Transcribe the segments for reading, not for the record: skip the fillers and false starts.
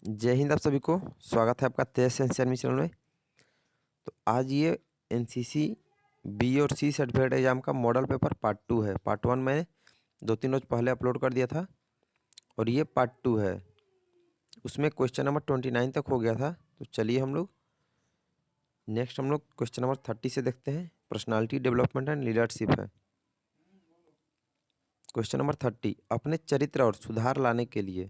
जय हिंद आप सभी को। स्वागत है आपका तेज सेंस आर्मी चैनल में। तो आज ये एनसीसी बी और सी सर्टिफिकेट एग्जाम का मॉडल पेपर पार्ट 2 है। पार्ट 1 मैंने 2-3 रोज पहले अपलोड कर दिया था और ये पार्ट 2 है। उसमें क्वेश्चन नंबर 29 तक हो गया था। तो चलिए हम लोग क्वेश्चन नंबर 30 से देखते हैं। पर्सनालिटी डेवलपमेंट एंड लीडरशिप है। क्वेश्चन नंबर 30, अपने चरित्र और सुधार लाने के लिए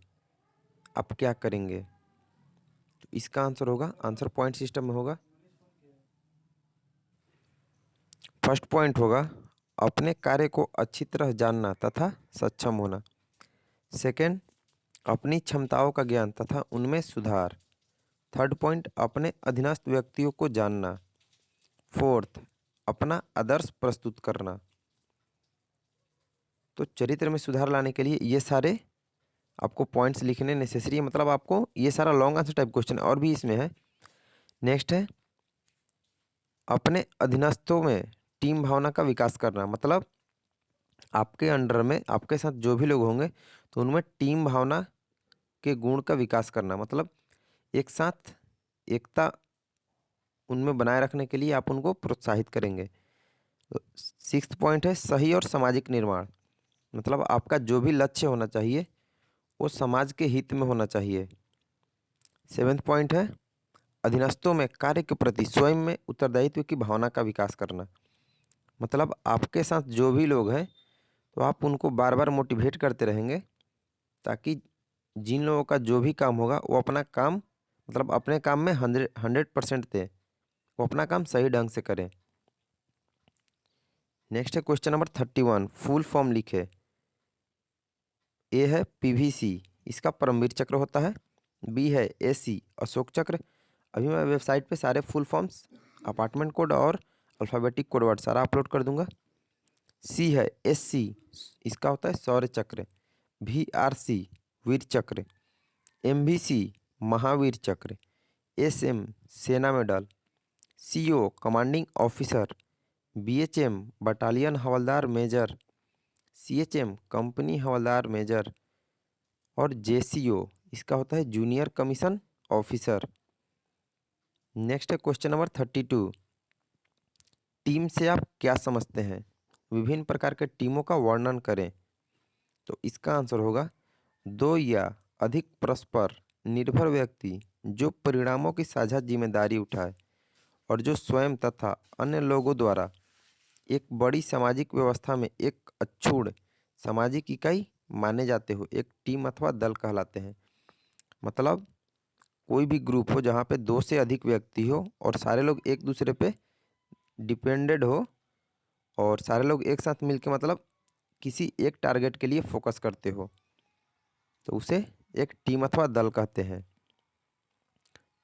आप क्या करेंगे? तो इसका आंसर होगा, आंसर पॉइंट सिस्टम में होगा। फर्स्ट पॉइंट होगा अपने कार्य को अच्छी तरह जानना तथा सक्षम होना। सेकंड, अपनी क्षमताओं का ज्ञान तथा उनमें सुधार। थर्ड पॉइंट, अपने अधीनस्थ व्यक्तियों को जानना। फोर्थ, अपना आदर्श प्रस्तुत करना। तो चरित्र में सुधार लाने के लिए ये सारे आपको पॉइंट्स लिखने नेसेसरी है। मतलब आपको ये सारा लॉन्ग आंसर टाइप क्वेश्चन और भी इसमें है। नेक्स्ट है अपने अधीनस्थों में टीम भावना का विकास करना। मतलब आपके अंडर में आपके साथ जो भी लोग होंगे तो उनमें टीम भावना के गुण का विकास करना। मतलब एक साथ एकता उनमें बनाए रखने के लिए आप उनको प्रोत्साहित करेंगे। तो सिक्स्थ पॉइंट है सही और सामाजिक निर्माण। मतलब आपका जो भी लक्ष्य होना चाहिए वो समाज के हित में होना चाहिए। सेवेंथ पॉइंट है अधीनस्थों में कार्य के प्रति स्वयं में उत्तरदायित्व की भावना का विकास करना। मतलब आपके साथ जो भी लोग हैं तो आप उनको बार बार मोटिवेट करते रहेंगे ताकि जिन लोगों का जो भी काम होगा वो अपना काम मतलब अपने काम में 100% दें, वो अपना काम सही ढंग से करें। नेक्स्ट है क्वेश्चन नंबर 31, फुल फॉर्म लिखे। ए है पीवीसी, इसका परमवीर चक्र होता है। बी है एसी, अशोक चक्र। अभी मैं वेबसाइट पे सारे फुल फॉर्म्स, अपार्टमेंट कोड और अल्फ़ाबेटिक कोड वर्ड सारा अपलोड कर दूंगा। सी है एससी, इसका होता है शौर्य चक्र। वी आर सी, वीर चक्र। M we C, Mahavir Chakra. S M, Sena medal. C O, commanding officer. B H M, battalion havildar major. C H M, company havildar major. और जे सी ओ, इसका होता है जूनियर कमीशन ऑफिसर। नेक्स्ट है क्वेश्चन नंबर 32, टीम से आप क्या समझते हैं? विभिन्न प्रकार के टीमों का वर्णन करें। तो इसका आंसर होगा दो या अधिक परस्पर निर्भर व्यक्ति जो परिणामों की साझा जिम्मेदारी उठाए और जो स्वयं तथा अन्य लोगों द्वारा एक बड़ी सामाजिक व्यवस्था में एक अक्षुण्ण सामाजिक इकाई माने जाते हो, एक टीम अथवा दल कहलाते हैं। मतलब कोई भी ग्रुप हो जहाँ पे 2 से अधिक व्यक्ति हो और सारे लोग एक दूसरे पे डिपेंडेड हो और सारे लोग एक साथ मिलके मतलब किसी एक टारगेट के लिए फोकस करते हो, तो उसे एक टीम अथवा दल कहते हैं।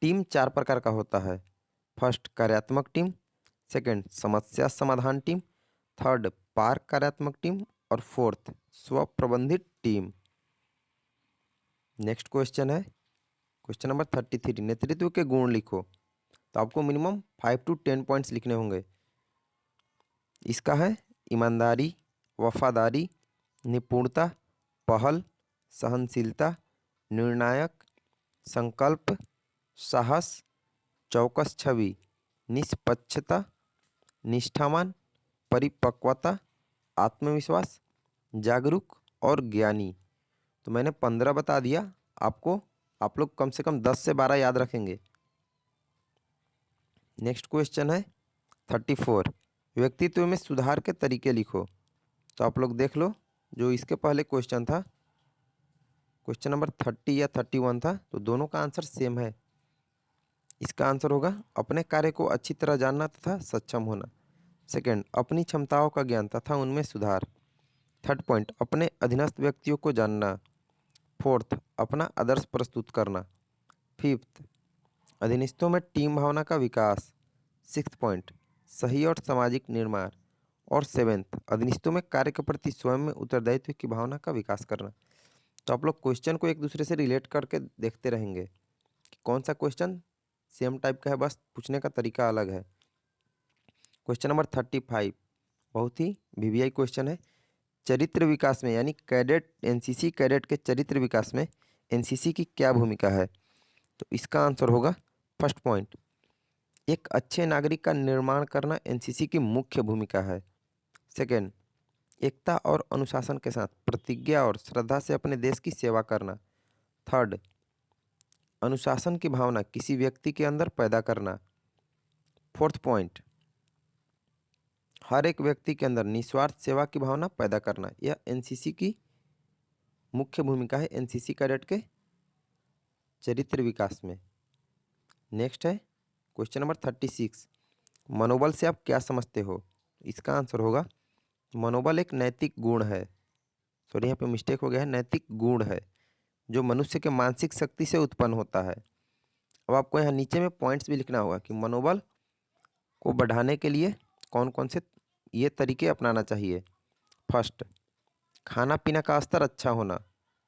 टीम 4 प्रकार का होता है। फर्स्ट, कार्यात्मक टीम। सेकंड, समस्या समाधान टीम। थर्ड, पार कार्यात्मक टीम। और फोर्थ, स्व प्रबंधित टीम। नेक्स्ट क्वेश्चन है क्वेश्चन नंबर 33, नेतृत्व के गुण लिखो। तो आपको मिनिमम 5 to 10 पॉइंट्स लिखने होंगे। इसका है ईमानदारी, वफादारी, निपुणता, पहल, सहनशीलता, निर्णायक, संकल्प, साहस, चौकस छवि, निष्पक्षता, निष्ठावान, परिपक्वता, आत्मविश्वास, जागरूक और ज्ञानी। तो मैंने 15 बता दिया आपको, आप लोग कम से कम 10 से 12 याद रखेंगे। नेक्स्ट क्वेश्चन है 34, व्यक्तित्व में सुधार के तरीके लिखो। तो आप लोग देख लो, जो इसके पहले क्वेश्चन था क्वेश्चन नंबर 30 या 31 था, तो दोनों का आंसर सेम है। इसका आंसर होगा अपने कार्य को अच्छी तरह जानना तथा सक्षम होना। सेकंड, अपनी क्षमताओं का ज्ञान तथा उनमें सुधार। थर्ड पॉइंट, अपने अधीनस्थ व्यक्तियों को जानना। फोर्थ, अपना आदर्श प्रस्तुत करना। फिफ्थ, अधीनस्थों में टीम भावना का विकास। सिक्स्थ पॉइंट, सही और सामाजिक निर्माण। और सेवेंथ, अधीनस्थों में कार्य के प्रति स्वयं में उत्तरदायित्व की भावना का विकास करना। तो आप लोग क्वेश्चन को एक दूसरे से रिलेट करके देखते रहेंगे कि कौन सा क्वेश्चन सेम टाइप का है, बस पूछने का तरीका अलग है। क्वेश्चन नंबर 35 बहुत ही वीवीआई क्वेश्चन है। चरित्र विकास में यानी कैडेट एनसीसी कैडेट के चरित्र विकास में एनसीसी की क्या भूमिका है? तो इसका आंसर होगा फर्स्ट पॉइंट, एक अच्छे नागरिक का निर्माण करना एनसीसी की मुख्य भूमिका है। सेकेंड, एकता और अनुशासन के साथ प्रतिज्ञा और श्रद्धा से अपने देश की सेवा करना। थर्ड, अनुशासन की भावना किसी व्यक्ति के अंदर पैदा करना। फोर्थ पॉइंट, हर एक व्यक्ति के अंदर निस्वार्थ सेवा की भावना पैदा करना। यह एनसीसी की मुख्य भूमिका है एनसीसी कैडेट के चरित्र विकास में। नेक्स्ट है क्वेश्चन नंबर 36, मनोबल से आप क्या समझते हो? इसका आंसर होगा मनोबल एक नैतिक गुण है, सॉरी यहाँ पे मिस्टेक हो गया है, नैतिक गुण है जो मनुष्य के मानसिक शक्ति से उत्पन्न होता है। अब आपको यहाँ नीचे में पॉइंट्स भी लिखना होगा कि मनोबल को बढ़ाने के लिए कौन कौन से ये तरीके अपनाना चाहिए। फर्स्ट, खाना पीना का स्तर अच्छा होना।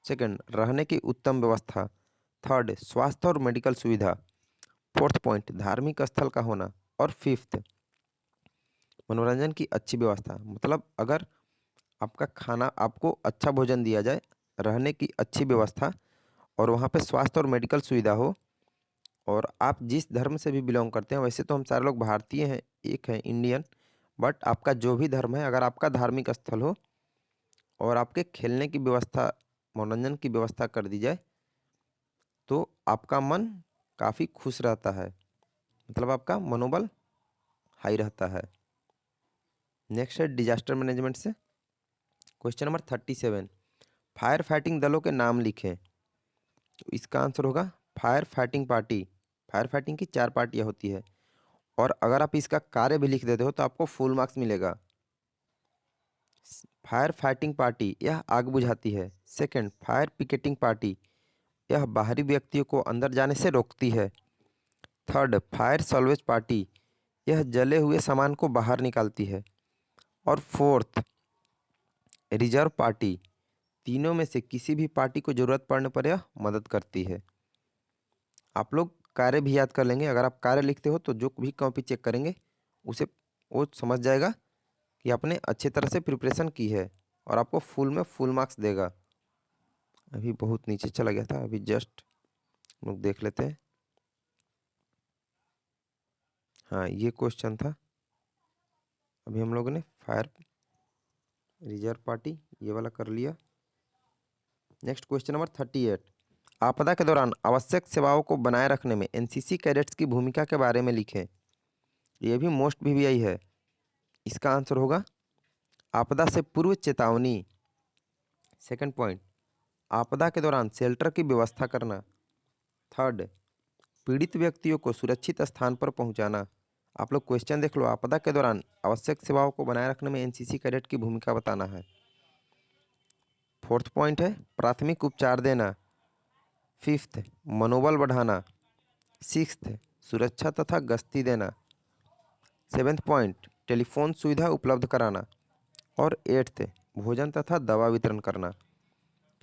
सेकंड, रहने की उत्तम व्यवस्था। थर्ड, स्वास्थ्य और मेडिकल सुविधा। फोर्थ पॉइंट, धार्मिक स्थल का होना। और फिफ्थ, मनोरंजन की अच्छी व्यवस्था। मतलब अगर आपका खाना, आपको अच्छा भोजन दिया जाए, रहने की अच्छी व्यवस्था और वहाँ पे स्वास्थ्य और मेडिकल सुविधा हो, और आप जिस धर्म से भी बिलोंग करते हैं, वैसे तो हम सारे लोग भारतीय हैं, एक हैं इंडियन, बट आपका जो भी धर्म है, अगर आपका धार्मिक स्थल हो और आपके खेलने की व्यवस्था, मनोरंजन की व्यवस्था कर दी जाए, तो आपका मन काफ़ी खुश रहता है, मतलब आपका मनोबल हाई रहता है। नेक्स्ट है डिजास्टर मैनेजमेंट से क्वेश्चन नंबर 37, फायर फाइटिंग दलों के नाम लिखें। तो इसका आंसर होगा fire fighting party. Fire fighting की 4 पार्टियां होती है, और अगर आप इसका कार्य भी लिख देते हो तो आपको फुल मार्क्स मिलेगा। फायर फाइटिंग पार्टी, यह आग बुझाती है। सेकंड, फायर पिकेटिंग पार्टी, यह बाहरी व्यक्तियों को अंदर जाने से रोकती है। थर्ड, फायर सॉल्वेज पार्टी, यह जले हुए सामान को बाहर निकालती है। और फोर्थ, रिजर्व पार्टी, तीनों में से किसी भी पार्टी को जरूरत पड़ने पर यह मदद करती है। आप लोग कार्य भी याद कर लेंगे, अगर आप कार्य लिखते हो तो जो भी कॉपी चेक करेंगे उसे वो समझ जाएगा कि आपने अच्छी तरह से प्रिपरेशन की है, और आपको फुल में फुल मार्क्स देगा। अभी बहुत नीचे चला गया था, अभी जस्ट लोग देख लेते हैं। हाँ, ये क्वेश्चन था। अभी हम लोगों ने फायर रिजर्व पार्टी ये वाला कर लिया। नेक्स्ट क्वेश्चन नंबर 38, आपदा के दौरान आवश्यक सेवाओं को बनाए रखने में एनसीसी कैडेट्स की भूमिका के बारे में लिखें। ये भी मोस्ट वीवीआई है। इसका आंसर होगा आपदा से पूर्व चेतावनी। सेकंड पॉइंट, आपदा के दौरान शेल्टर की व्यवस्था करना। थर्ड, पीड़ित व्यक्तियों को सुरक्षित स्थान पर पहुंचाना। आप लोग क्वेश्चन देख लो, आपदा के दौरान आवश्यक सेवाओं को बनाए रखने में एनसीसी कैडेट की भूमिका बताना है। फोर्थ पॉइंट है प्राथमिक उपचार देना। फिफ्थ, मनोबल बढ़ाना। सिक्स्थ, सुरक्षा तथा गश्ती देना। सेवेंथ पॉइंट, टेलीफोन सुविधा उपलब्ध कराना। और एट्थ, भोजन तथा दवा वितरण करना।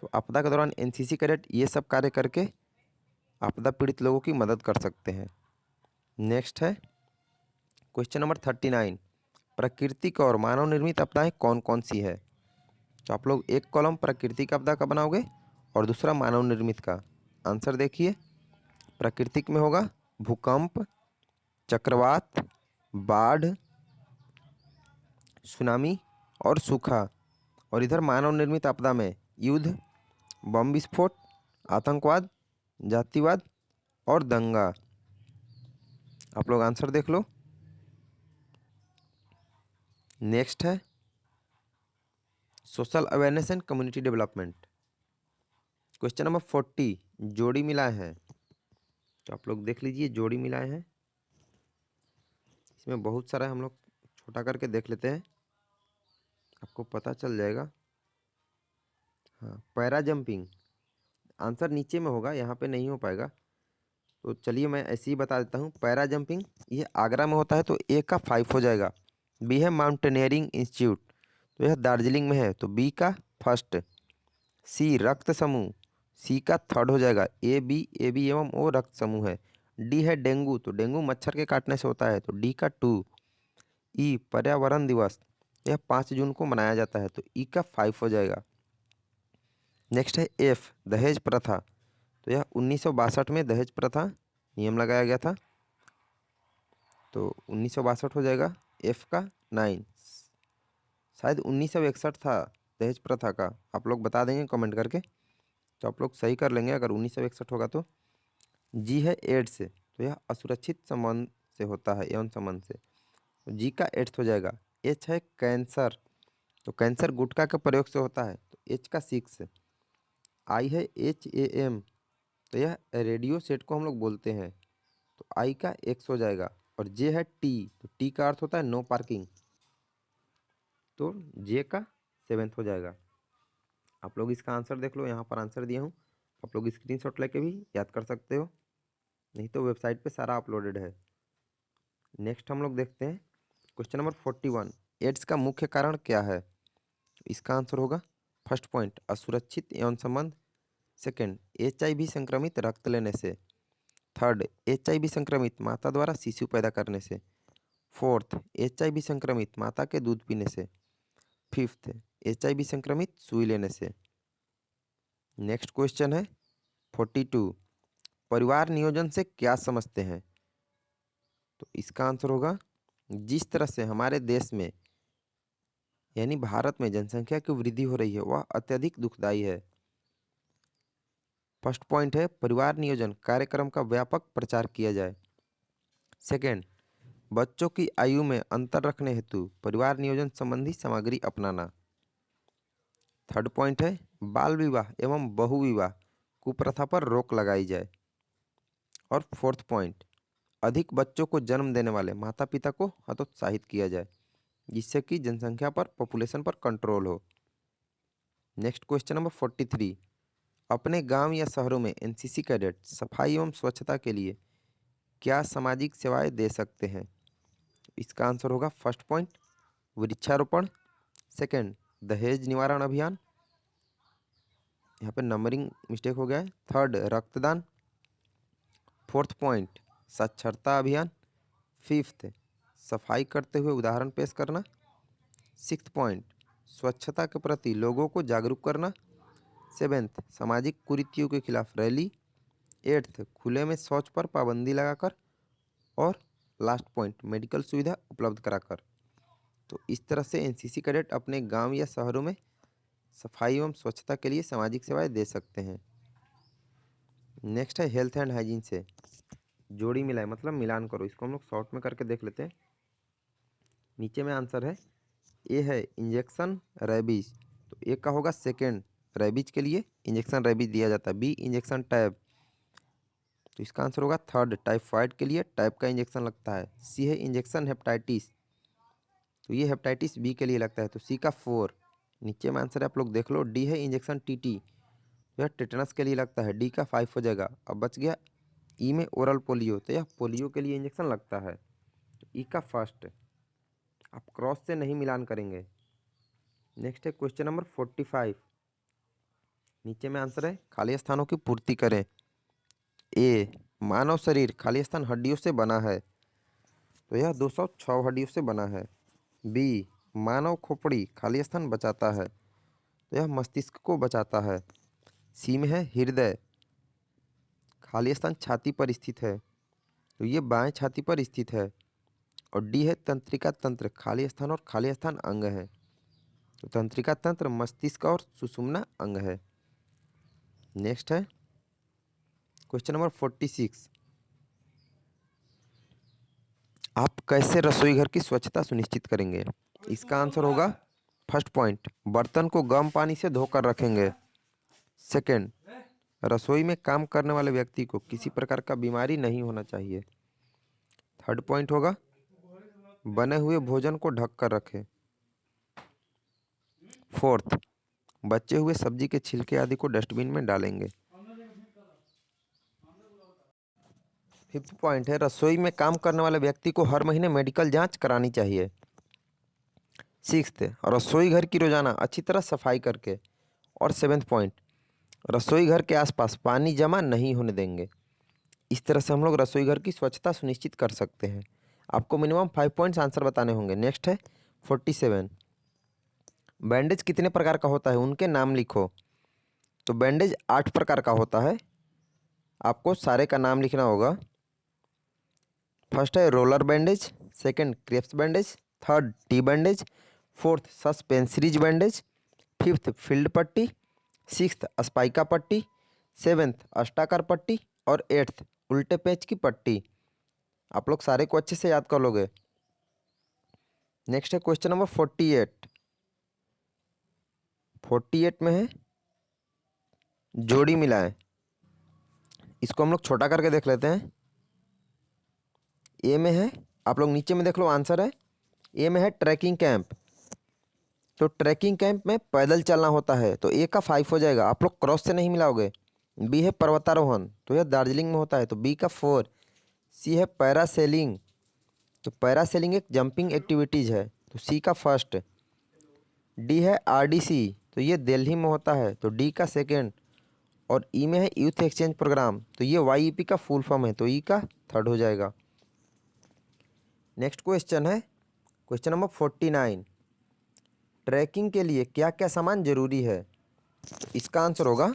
तो आपदा के दौरान एनसीसी कैडेट ये सब कार्य करके आपदा पीड़ित लोगों की मदद कर सकते हैं। नेक्स्ट है क्वेश्चन नंबर 39, प्राकृतिक और मानव निर्मित आपदाएं कौन कौन सी है? तो आप लोग एक कॉलम प्राकृतिक आपदा का बनाओगे और दूसरा मानव निर्मित का। आंसर देखिए, प्राकृतिक में होगा भूकंप, चक्रवात, बाढ़, सुनामी और सूखा। और इधर मानव निर्मित आपदा में युद्ध, बम विस्फोट, आतंकवाद, जातिवाद और दंगा। आप लोग आंसर देख लो। नेक्स्ट है social awareness and community development. Question number 40, जोड़ी मिलाए हैं। तो आप लोग देख लीजिए, जोड़ी मिलाए हैं, इसमें बहुत सारा हम लोग छोटा करके देख लेते हैं, आपको पता चल जाएगा। हाँ, पैरा जंपिंग, आंसर नीचे में होगा, यहाँ पे नहीं हो पाएगा, तो चलिए मैं ऐसे ही बता देता हूँ। पैरा जंपिंग ये आगरा में होता है, तो ए का 5 हो जाएगा। बी है माउंटेनियरिंग इंस्टीट्यूट, तो यह दार्जिलिंग में है, तो बी का फर्स्ट। सी रक्त समूह, सी का थर्ड हो जाएगा। ए बी एवं ओ रक्त समूह है। डी है डेंगू, तो डेंगू मच्छर के काटने से होता है, तो डी का 2। ई पर्यावरण दिवस, यह 5 जून को मनाया जाता है, तो ई का 5 हो जाएगा। नेक्स्ट है एफ दहेज प्रथा, तो यह 1962 में दहेज प्रथा नियम लगाया गया था। तो 1962 हो जाएगा एफ का 9। शायद 1961 था दहेज प्रथा का, आप लोग बता देंगे कमेंट करके, तो आप लोग सही कर लेंगे अगर 1961 होगा तो। जी है एड्स, तो यह असुरक्षित संबंध से होता है, यौन संबंध से, तो जी का एड्स हो जाएगा। एच है कैंसर, तो कैंसर गुटखा के प्रयोग से होता है, तो एच का 6। आई है HAM, तो यह रेडियो सेट को हम लोग बोलते हैं, तो आई का X हो जाएगा। और जे है टी, तो टी का अर्थ होता है नो पार्किंग, तो जे का 7 हो जाएगा। आप लोग इसका आंसर देख लो, यहाँ पर आंसर दिया हूँ, आप लोग स्क्रीनशॉट लेके भी याद कर सकते हो, नहीं तो वेबसाइट पे सारा अपलोडेड है। नेक्स्ट हम लोग देखते हैं क्वेश्चन नंबर 41, एड्स का मुख्य कारण क्या है? इसका आंसर होगा फर्स्ट पॉइंट असुरक्षित यौन संबंध, सेकंड HIV संक्रमित रक्त लेने से, थर्ड HIV संक्रमित माता द्वारा शिशु पैदा करने से, फोर्थ HIV संक्रमित माता के दूध पीने से, फिफ्थ HIV संक्रमित सुई लेने से। नेक्स्ट क्वेश्चन है 42, परिवार नियोजन से क्या समझते हैं? तो इसका आंसर होगा जिस तरह से हमारे देश में यानी भारत में जनसंख्या की वृद्धि हो रही है वह अत्यधिक दुखदाई है। फर्स्ट पॉइंट है परिवार नियोजन कार्यक्रम का व्यापक प्रचार किया जाए। सेकंड, बच्चों की आयु में अंतर रखने हेतु परिवार नियोजन संबंधी सामग्री अपनाना। थर्ड पॉइंट है बाल विवाह एवं बहु विवाह कुप्रथा पर रोक लगाई जाए। और फोर्थ पॉइंट, अधिक बच्चों को जन्म देने वाले माता पिता को हतोत्साहित किया जाए, जिससे कि जनसंख्या पर पॉपुलेशन पर कंट्रोल हो। नेक्स्ट क्वेश्चन नंबर 43, अपने गांव या शहरों में NCC कैडेट सफाई एवं स्वच्छता के लिए क्या सामाजिक सेवाएं दे सकते हैं? इसका आंसर होगा फर्स्ट पॉइंट वृक्षारोपण, सेकंड दहेज निवारण अभियान, यहाँ पे नंबरिंग मिस्टेक हो गया है, थर्ड रक्तदान, फोर्थ पॉइंट साक्षरता अभियान, फिफ्थ सफाई करते हुए उदाहरण पेश करना, सिक्स्थ पॉइंट स्वच्छता के प्रति लोगों को जागरूक करना, सेवेंथ सामाजिक कुरीतियों के खिलाफ रैली, एट्थ खुले में शौच पर पाबंदी लगाकर, और लास्ट पॉइंट मेडिकल सुविधा उपलब्ध कराकर। तो इस तरह से NCC कैडेट अपने गांव या शहरों में सफाई एवं स्वच्छता के लिए सामाजिक सेवाएं दे सकते हैं। नेक्स्ट है हेल्थ एंड हाइजीन से जोड़ी मिलाए मतलब मिलान करो, इसको हम लोग शॉर्ट में करके देख लेते हैं। नीचे में आंसर है ए है इंजेक्शन रेबीज, तो ए का होगा सेकेंड, रेबीज के लिए इंजेक्शन रेबीज दिया जाता है। बी इंजेक्शन टैब, तो इसका आंसर होगा थर्ड, टाइफाइड के लिए टैब का इंजेक्शन लगता है। सी है इंजेक्शन हेपेटाइटिस, तो ये हेपेटाइटिस बी के लिए लगता है, तो सी का 4। नीचे में आंसर है आप लोग देख लो, डी है इंजेक्शन TT, यह टेटनस के लिए लगता है, डी का 5 हो जाएगा। अब बच गया ई में ओरल पोलियो, तो यह पोलियो के लिए इंजेक्शन लगता है, तो ई का फर्स्ट। आप क्रॉस से नहीं मिलान करेंगे। नेक्स्ट है क्वेश्चन नंबर 45, नीचे में आंसर है खाली स्थानों की पूर्ति करें। ए मानव शरीर खाली स्थान हड्डियों से बना है, तो यह 206 हड्डियों से बना है। बी मानव खोपड़ी खाली स्थान बचाता है, तो यह मस्तिष्क को बचाता है। सी में है हृदय खाली स्थान छाती पर स्थित है, तो ये बाएं छाती पर स्थित है। और डी है तंत्रिका तंत्र खाली स्थान और खाली स्थान अंग है, तो तंत्रिका तंत्र मस्तिष्क और सुषुम्ना अंग है। नेक्स्ट है क्वेश्चन नंबर 46, आप कैसे रसोई घर की स्वच्छता सुनिश्चित करेंगे? इसका आंसर होगा फर्स्ट पॉइंट बर्तन को गर्म पानी से धोकर रखेंगे, सेकंड रसोई में काम करने वाले व्यक्ति को किसी प्रकार का बीमारी नहीं होना चाहिए, थर्ड पॉइंट होगा बने हुए भोजन को ढक कर रखें, फोर्थ बचे हुए सब्जी के छिलके आदि को डस्टबिन में डालेंगे, फिफ्थ पॉइंट है रसोई में काम करने वाले व्यक्ति को हर महीने मेडिकल जांच करानी चाहिए, सिक्स्थ रसोई घर की रोजाना अच्छी तरह सफाई करके, और सेवेंथ पॉइंट रसोई घर के आसपास पानी जमा नहीं होने देंगे। इस तरह से हम लोग रसोई घर की स्वच्छता सुनिश्चित कर सकते हैं। आपको मिनिमम 5 पॉइंट्स आंसर बताने होंगे। नेक्स्ट है 47, बैंडेज कितने प्रकार का होता है उनके नाम लिखो। तो बैंडेज 8 प्रकार का होता है। आपको सारे का नाम लिखना होगा। फर्स्ट है roller bandage, second crepes bandage, third T bandage, fourth suspensories bandage, fifth field पट्टी, सिक्स्थ स्पाइका पट्टी, सेवेंथ अष्टाकार पट्टी और एट्थ उल्टे पेच की पट्टी। आप लोग सारे को अच्छे से याद कर लोगे। नेक्स्ट है क्वेश्चन नंबर 48। 48 में है जोड़ी मिलाएं। इसको हम लोग छोटा करके देख लेते हैं। ए में है, आप लोग नीचे में देख लो आंसर है। ए में है ट्रैकिंग कैंप। तो ट्रैकिंग कैंप में पैदल चलना होता है, तो ए का 5 हो जाएगा। आप लोग क्रॉस से नहीं मिलाओगे। बी है पर्वतारोहण, तो यह दार्जिलिंग में होता है, तो बी का 4। सी है पैरासेलिंग, तो पैरासेलिंग एक जंपिंग एक्टिविटीज़ है, तो सी का फर्स्ट। डी है आरडीसी, तो ये दिल्ली में होता है, तो डी का सेकेंड। और ई में है यूथ एक्सचेंज प्रोग्राम, तो ये वाईईपी का फुल फॉर्म है, तो ई का थर्ड हो जाएगा। नेक्स्ट क्वेश्चन है क्वेश्चन नंबर 49। ट्रैकिंग के लिए क्या क्या सामान जरूरी है? तो इसका आंसर होगा,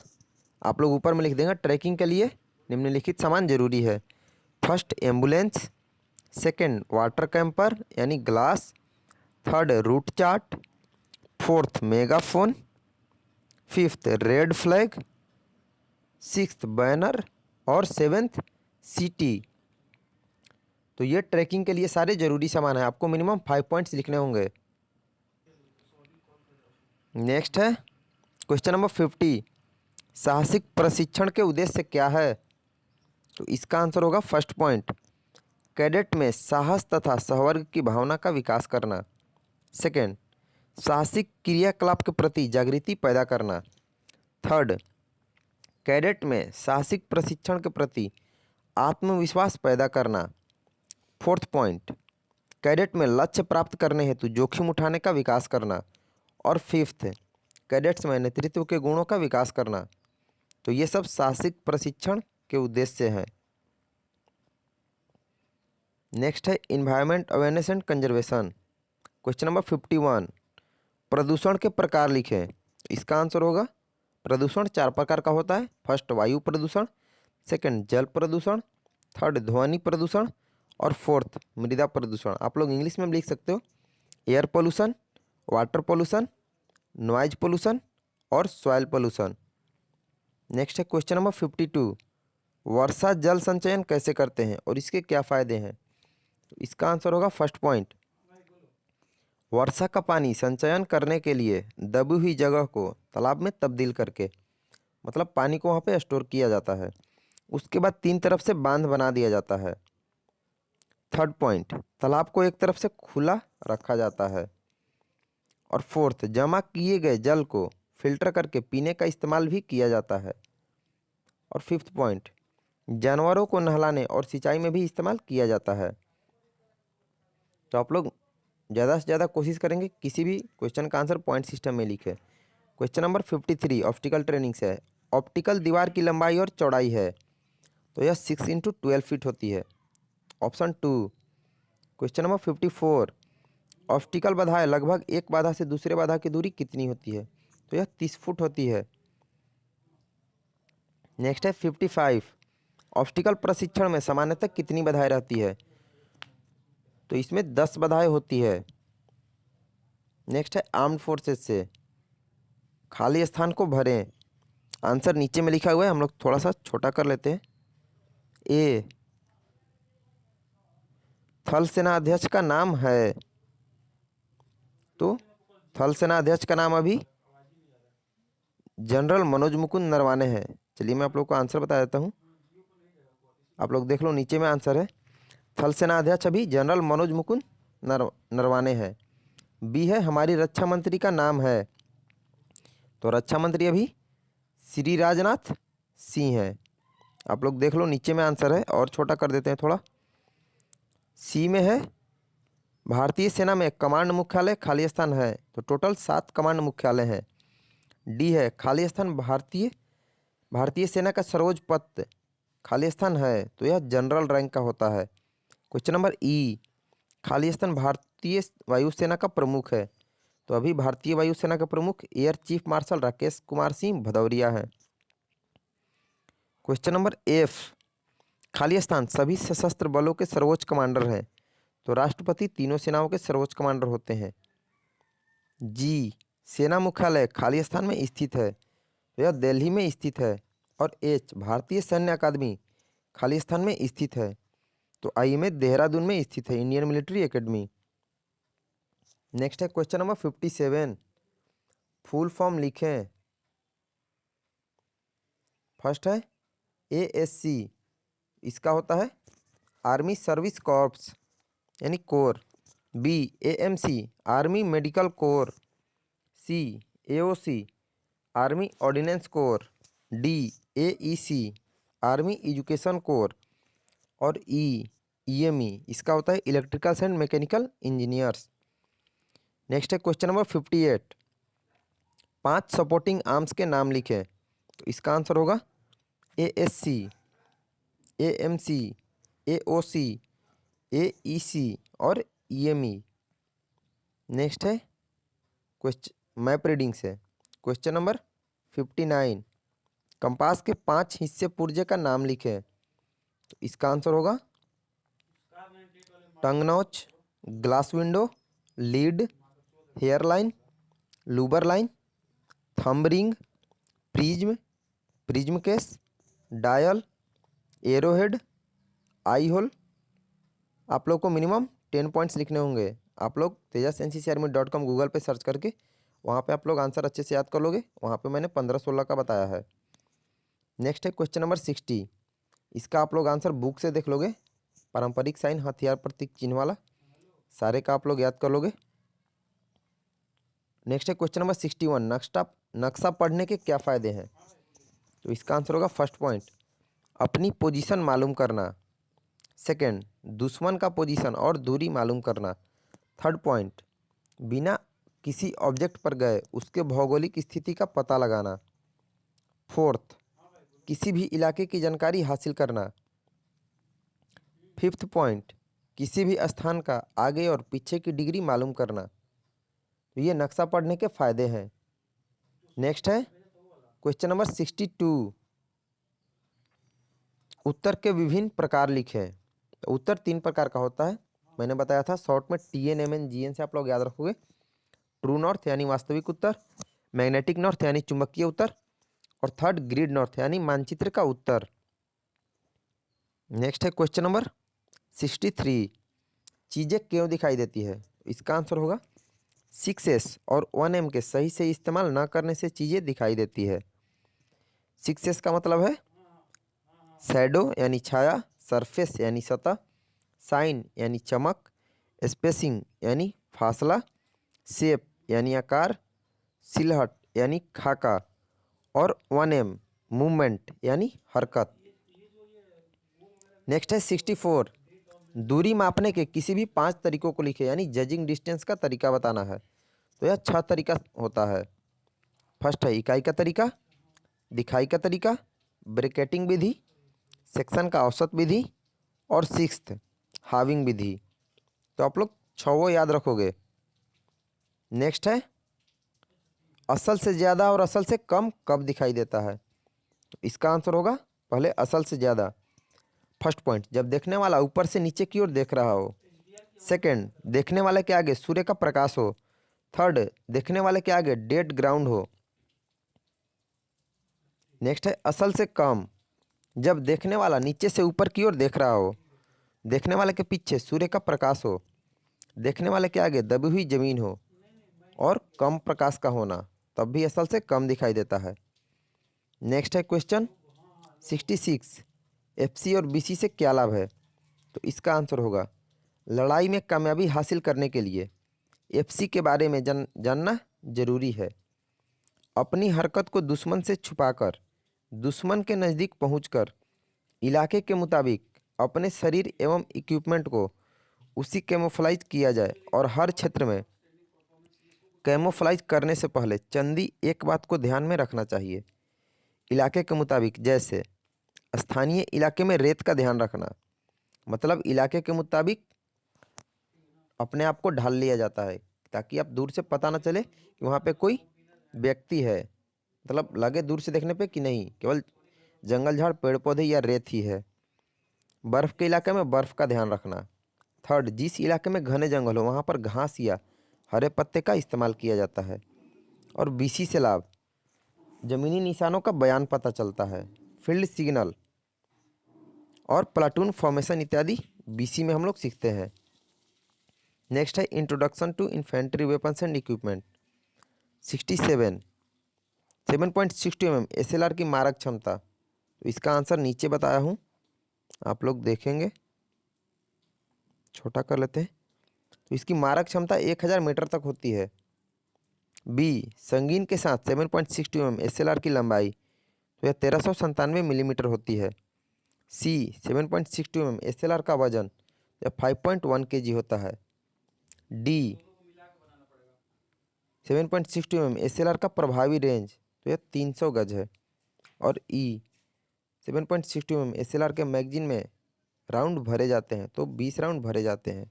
आप लोग ऊपर में लिख देंगे, ट्रैकिंग के लिए निम्नलिखित सामान जरूरी है। First ambulance, second water camper यानी glass, third route chart, fourth megaphone, fifth red flag, sixth banner और सेवेंथ सीटी। तो ये ट्रैकिंग के लिए सारे जरूरी सामान है। आपको मिनिमम 5 पॉइंट्स लिखने होंगे। नेक्स्ट है क्वेश्चन नंबर 50। साहसिक प्रशिक्षण के उद्देश्य क्या है? तो इसका आंसर होगा फर्स्ट पॉइंट, कैडेट में साहस तथा सहवर्ग की भावना का विकास करना। सेकंड, साहसिक क्रियाकलाप के प्रति जागृति पैदा करना। थर्ड, कैडेट में साहसिक प्रशिक्षण के प्रति आत्मविश्वास पैदा करना। फोर्थ पॉइंट, कैडेट में लक्ष्य प्राप्त करने हेतु जोखिम उठाने का विकास करना। और फिफ्थ, कैडेट्स में नेतृत्व के गुणों का विकास करना। तो ये सब साहसिक प्रशिक्षण के उद्देश्य हैं। नेक्स्ट है environment awareness and conservation. Question number 51। प्रदूषण के प्रकार लिखें। इसका आंसर होगा, प्रदूषण 4 प्रकार का होता है। फर्स्ट वायु प्रदूषण, सेकंड जल प्रदूषण, थर्ड ध्वनि प्रदूषण और फोर्थ मृदा प्रदूषण। आप लोग इंग्लिश में भी लिख सकते हो, air pollution, water pollution, noise pollution और सॉइल पोल्यूशन। नेक्स्ट है क्वेश्चन नंबर 52। वर्षा जल संचयन कैसे करते हैं और इसके क्या फ़ायदे हैं? तो इसका आंसर होगा फर्स्ट पॉइंट, वर्षा का पानी संचयन करने के लिए दबी हुई जगह को तालाब में तब्दील करके, मतलब पानी को वहाँ पे स्टोर किया जाता है। उसके बाद 3 तरफ से बांध बना दिया जाता है। थर्ड पॉइंट, तालाब को एक तरफ से खुला रखा जाता है। और फोर्थ, जमा किए गए जल को फिल्टर करके पीने का इस्तेमाल भी किया जाता है। और फिफ्थ पॉइंट, जानवरों को नहलाने और सिंचाई में भी इस्तेमाल किया जाता है। तो आप लोग ज़्यादा से ज़्यादा कोशिश करेंगे किसी भी क्वेश्चन का आंसर पॉइंट सिस्टम में लिखे। क्वेश्चन नंबर 53 ऑप्टिकल ट्रेनिंग से है। ऑप्टिकल दीवार की लंबाई और चौड़ाई है, तो यह 6 × 12 फीट होती है। ऑप्शन 2। Question number 54। ऑप्टिकल बाधाएं लगभग एक बाधा से दूसरे बाधा की दूरी कितनी होती है? तो यह 30 फुट होती है। नेक्स्ट है 55। ऑप्टिकल प्रशिक्षण में सामान्यतः कितनी बाधाएं रहती है? तो इसमें 10 बाधाएं होती है। नेक्स्ट है आर्म्ड फोर्सेस से खाली स्थान को भरें। आंसर नीचे में लिखा हुआ है, हम लोग थोड़ा सा छोटा कर लेते हैं। ए, थल सेना अध्यक्ष का नाम है, तो थल सेना अध्यक्ष का नाम अभी जनरल मनोज मुकुंद नरवाने हैं। चलिए मैं आप लोग को आंसर बता देता हूँ। आप लोग देख लो नीचे में आंसर है, थल सेना अध्यक्ष अभी जनरल मनोज मुकुंद नरवाने हैं। बी है हमारी रक्षा मंत्री का नाम है, तो रक्षा मंत्री अभी श्री राजनाथ सिंह है। आप लोग देख लो नीचे में आंसर है, और छोटा कर देते हैं थोड़ा। सी में है भारतीय सेना में कमांड मुख्यालय खाली स्थान है, तो टोटल 7 कमांड मुख्यालय हैं। डी है खाली स्थान भारतीय सेना का सर्वोच्च पद खाली स्थान है, तो यह जनरल रैंक का होता है। क्वेश्चन नंबर ई, खाली स्थान भारतीय वायुसेना का प्रमुख है, तो अभी भारतीय वायुसेना के प्रमुख air chief marshal Rakesh Kumar Singh Bhadauria हैं। क्वेश्चन नंबर एफ, खाली स्थान सभी सशस्त्र बलों के सर्वोच्च कमांडर हैं, तो राष्ट्रपति तीनों सेनाओं के सर्वोच्च कमांडर होते हैं। जी, सेना मुख्यालय खाली स्थान में स्थित है, तो यह दिल्ली में स्थित है। और एच, भारतीय सैन्य अकादमी खाली स्थान में स्थित है, तो IMA देहरादून में स्थित है, इंडियन मिलिट्री एकेडमी। नेक्स्ट है क्वेश्चन नंबर 57, फुल फॉर्म लिखें। फर्स्ट है ASC, इसका होता है आर्मी सर्विस कॉर्प्स यानी corps. B AMC, army medical corps. C AOC, army ordnance corps. D AEC, army education corps. और EME, इसका होता है electricals and mechanical engineers. Next है क्वेश्चन नंबर 58, 5 सपोर्टिंग आर्म्स के नाम लिखें, तो इसका आंसर होगा ASC, AMC, AOC, AEC और EME। नेक्स्ट है क्वेश्चन मैप रीडिंग से, क्वेश्चन नंबर 59, कंपास के 5 हिस्से पुर्जे का नाम लिखें, तो इसका आंसर होगा tongue notch, glass window, lead, hair line, lubber line, thumb ring, prism, prism case, dial, arrowhead, eye hole. आप लोग को मिनिमम 10 पॉइंट्स लिखने होंगे। आप लोग tejas.ncc.army.com गूगल पे सर्च करके वहाँ पे आप लोग आंसर अच्छे से याद कर लोगे। वहाँ पे मैंने 15-16 का बताया है। नेक्स्ट है क्वेश्चन नंबर 60, इसका आप लोग आंसर बुक से देख लोगे। पारंपरिक साइन हथियार प्रतीक चिन्ह वाला, सारे का आप लोग याद कर लोगे। नेक्स्ट है क्वेश्चन नंबर 61, नक्शा पढ़ने के क्या फ़ायदे हैं, तो इसका आंसर होगा फर्स्ट पॉइंट, अपनी पोजीशन मालूम करना। सेकंड, दुश्मन का पोजीशन और दूरी मालूम करना। थर्ड पॉइंट, बिना किसी ऑब्जेक्ट पर गए उसके भौगोलिक स्थिति का पता लगाना। फोर्थ, किसी भी इलाके की जानकारी हासिल करना। फिफ्थ पॉइंट, किसी भी स्थान का आगे और पीछे की डिग्री मालूम करना। तो ये नक्शा पढ़ने के फायदे हैं। नेक्स्ट है क्वेश्चन नंबर 62, उत्तर के विभिन्न प्रकार लिखे। तो उत्तर 3 प्रकार का होता है, मैंने बताया था शॉर्ट में TN MN GN से आप लोग याद रखोगे। ट्रू नॉर्थ यानी वास्तविक उत्तर, मैग्नेटिक नॉर्थ यानी चुंबकीय उत्तर, और थर्ड ग्रिड नॉर्थ यानी मानचित्र का उत्तर। नेक्स्ट है क्वेश्चन नंबर 63, चीज़ें क्यों दिखाई देती है, इसका आंसर होगा 6S और 1M के सही से इस्तेमाल न करने से चीज़ें दिखाई देती है। 6S का मतलब है शैडो यानी छाया, सरफेस यानी सतह, साइन यानी चमक, स्पेसिंग यानी फासला, शेप यानी आकार, सिलहट यानी खाका, और 1M मूवमेंट यानी हरकत। नेक्स्ट है 64, दूरी मापने के किसी भी 5 तरीकों को लिखे, यानी जजिंग डिस्टेंस का तरीका बताना है। तो यह 6 तरीका होता है। फर्स्ट है इकाई का तरीका, दिखाई का तरीका, ब्रैकेटिंग विधि, सेक्शन का औसत विधि, और सिक्स्थ हाविंग विधि। तो आप लोग 6 याद रखोगे। नेक्स्ट है असल से ज़्यादा और असल से कम कब दिखाई देता है, तो इसका आंसर होगा पहले असल से ज़्यादा। फर्स्ट पॉइंट, जब देखने वाला ऊपर से नीचे की ओर देख रहा हो। सेकंड, देखने वाले के आगे सूर्य का प्रकाश हो। थर्ड, देखने वाले के आगे डेड ग्राउंड हो। नेक्स्ट है असल से कम, जब देखने वाला नीचे से ऊपर की ओर देख रहा हो, देखने वाले के पीछे सूर्य का प्रकाश हो, देखने वाले के आगे दबी हुई जमीन हो, और कम प्रकाश का होना, तब भी असल से कम दिखाई देता है। नेक्स्ट है क्वेश्चन 66, FC और BC से क्या लाभ है, तो इसका आंसर होगा लड़ाई में कामयाबी हासिल करने के लिए FC के बारे में जानना जरूरी है। अपनी हरकत को दुश्मन से छुपाकर दुश्मन के नज़दीक पहुंचकर इलाके के मुताबिक अपने शरीर एवं इक्विपमेंट को उसी कैमोफ्लाइज किया जाए, और हर क्षेत्र में कैमोफ्लाइज करने से पहले चंदी एक बात को ध्यान में रखना चाहिए, इलाके के मुताबिक, जैसे स्थानीय इलाके में रेत का ध्यान रखना, मतलब इलाके के मुताबिक अपने आप को ढाल लिया जाता है ताकि आप दूर से पता ना चले कि वहाँ पे कोई व्यक्ति है, मतलब लगे दूर से देखने पे कि नहीं, केवल जंगल झाड़ पेड़ पौधे या रेत ही है। बर्फ़ के इलाके में बर्फ़ का ध्यान रखना। थर्ड, जिस इलाके में घने जंगल हो वहाँ पर घास या हरे पत्ते का इस्तेमाल किया जाता है। और बीसी से लाभ, ज़मीनी निशानों का बयान पता चलता है। फील्ड सिग्नल और प्लाटून फॉर्मेशन इत्यादि बीसी में हम लोग सीखते हैं। नेक्स्ट है introduction to infantry weapons and equipment. 67 7.62 mm SLR की मारक क्षमता। तो इसका आंसर नीचे बताया हूँ, आप लोग देखेंगे, छोटा कर लेते हैं। तो इसकी मारक क्षमता 1000 मीटर तक होती है। बी, संगीन के साथ 7.62 mm SLR की लंबाई, तो यह 1397 मिलीमीटर होती है। सी, 7.62 mm SLR का वजन, यह 5.1 kg होता है। डी, 7.62 mm SLR का प्रभावी रेंज, तो यह 300 गज है। और ई, 7.62 mm SLR के मैगजीन में राउंड भरे जाते हैं, तो 20 राउंड भरे जाते हैं।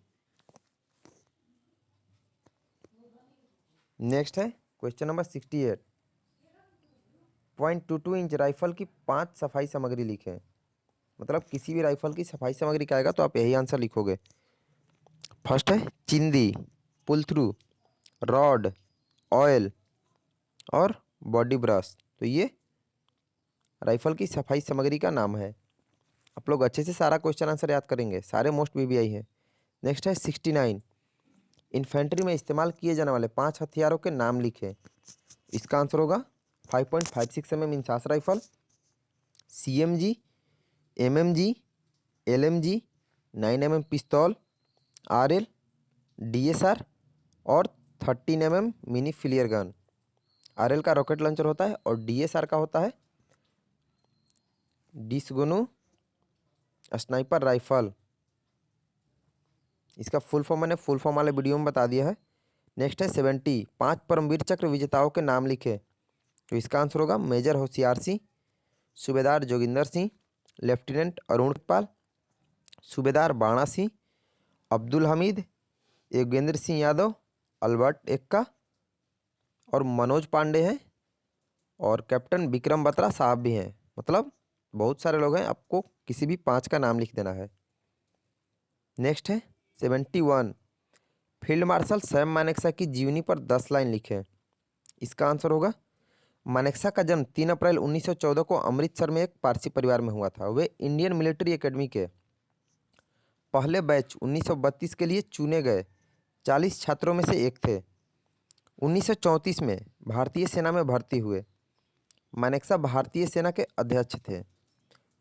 नेक्स्ट है क्वेश्चन नंबर 68। 0.22 इंच राइफल की 5 सफाई सामग्री लिखें। मतलब किसी भी राइफल की सफाई सामग्री का आएगा तो आप यही आंसर लिखोगे। फर्स्ट है चिंदी, पुल थ्रू, रॉड, ऑयल और बॉडी ब्रश। तो ये राइफल की सफाई सामग्री का नाम है। आप लोग अच्छे से सारा क्वेश्चन आंसर याद करेंगे, सारे मोस्ट VBI है। नेक्स्ट है 69, इन्फेंट्री में इस्तेमाल किए जाने वाले 5 हथियारों के नाम लिखें। इसका आंसर होगा 5.56 mm INSAS rifle, CMG, MMG, LMG, 9 mm पिस्तौल, RL, DSR और 13 mm मिनी फ्लियर गन। RL का रॉकेट लॉन्चर होता है और DSR का होता है डिसगोनू स्नाइपर राइफल। इसका फुल फॉर्म मैंने फुल फॉर्म वाले वीडियो में बता दिया है। नेक्स्ट है 70, 5 परमवीर चक्र विजेताओं के नाम लिखे। तो इसका आंसर होगा मेजर होशियार सिंह, सूबेदार जोगिंदर सिंह, लेफ्टिनेंट अरुण पाल, सूबेदार बाणा सिंह, अब्दुल हमीद, योगेंद्र सिंह यादव, अल्बर्ट एक्का और मनोज पांडे हैं और कैप्टन विक्रम बत्रा साहब भी हैं। मतलब बहुत सारे लोग हैं, आपको किसी भी 5 का नाम लिख देना है। नेक्स्ट है 71, फील्ड मार्शल सैम मानेकशॉ की जीवनी पर 10 लाइन लिखें। इसका आंसर होगा मानेकशॉ का जन्म 3 अप्रैल 1914 को अमृतसर में एक पारसी परिवार में हुआ था। वे इंडियन मिलिट्री एकेडमी के पहले बैच 1932 के लिए चुने गए 40 छात्रों में से एक थे। 1934 में भारतीय सेना में भर्ती हुए। मानेकशॉ भारतीय सेना के अध्यक्ष थे,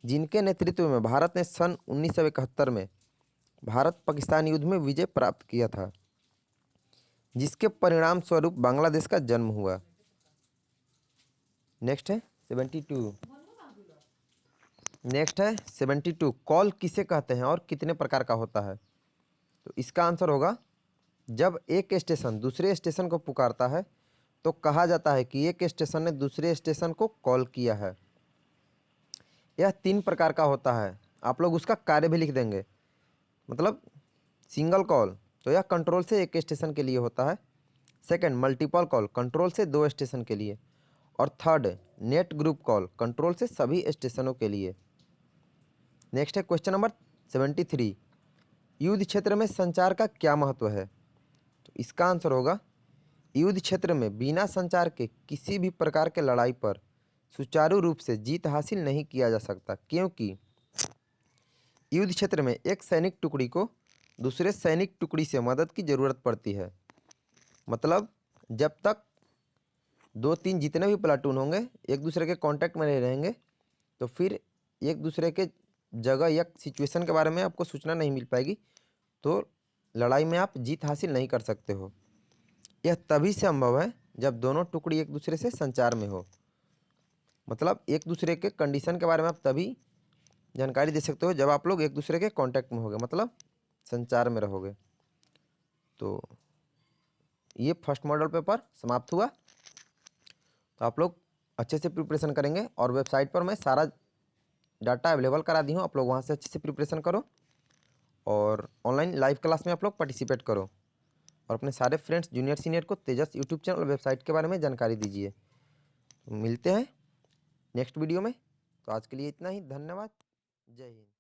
जिनके नेतृत्व में भारत ने सन 1971 में भारत पाकिस्तान युद्ध में विजय प्राप्त किया था, जिसके परिणाम स्वरूप बांग्लादेश का जन्म हुआ। नेक्स्ट है 72। नेक्स्ट है 72, कॉल किसे कहते हैं और कितने प्रकार का होता है। तो इसका आंसर होगा जब एक स्टेशन दूसरे स्टेशन को पुकारता है तो कहा जाता है कि एक स्टेशन ने दूसरे स्टेशन को कॉल किया है। यह 3 प्रकार का होता है, आप लोग उसका कार्य भी लिख देंगे। मतलब सिंगल कॉल, तो यह कंट्रोल से एक स्टेशन के लिए होता है। सेकंड, मल्टीपल कॉल, कंट्रोल से 2 स्टेशन के लिए। और third, knit group call, control से सभी स्टेशनों के लिए। नेक्स्ट है क्वेश्चन नंबर 73, युद्ध क्षेत्र में संचार का क्या महत्व है। तो इसका आंसर होगा युद्ध क्षेत्र में बिना संचार के किसी भी प्रकार के लड़ाई पर सुचारू रूप से जीत हासिल नहीं किया जा सकता, क्योंकि युद्ध क्षेत्र में एक सैनिक टुकड़ी को दूसरे सैनिक टुकड़ी से मदद की ज़रूरत पड़ती है। मतलब जब तक 2-3 जितने भी प्लाटून होंगे एक दूसरे के कांटेक्ट में नहीं रहेंगे तो फिर एक दूसरे के जगह या सिचुएशन के बारे में आपको सूचना नहीं मिल पाएगी, तो लड़ाई में आप जीत हासिल नहीं कर सकते हो। यह तभी संभव है जब दोनों टुकड़ी एक दूसरे से संचार में हो। मतलब एक दूसरे के कंडीशन के बारे में आप तभी जानकारी दे सकते हो जब आप लोग एक दूसरे के कांटेक्ट में होगे, मतलब संचार में रहोगे। तो ये फर्स्ट मॉडल पेपर समाप्त हुआ। तो आप लोग अच्छे से प्रिपरेशन करेंगे और वेबसाइट पर मैं सारा डाटा अवेलेबल करा दी हूँ, आप लोग वहाँ से अच्छे से प्रिपरेशन करो और ऑनलाइन लाइव क्लास में आप लोग पार्टिसिपेट करो और अपने सारे फ्रेंड्स जूनियर सीनियर को तेजस यूट्यूब चैनल और वेबसाइट के बारे में जानकारी दीजिए। मिलते हैं नेक्स्ट वीडियो में, तो आज के लिए इतना ही। धन्यवाद। जय हिंद।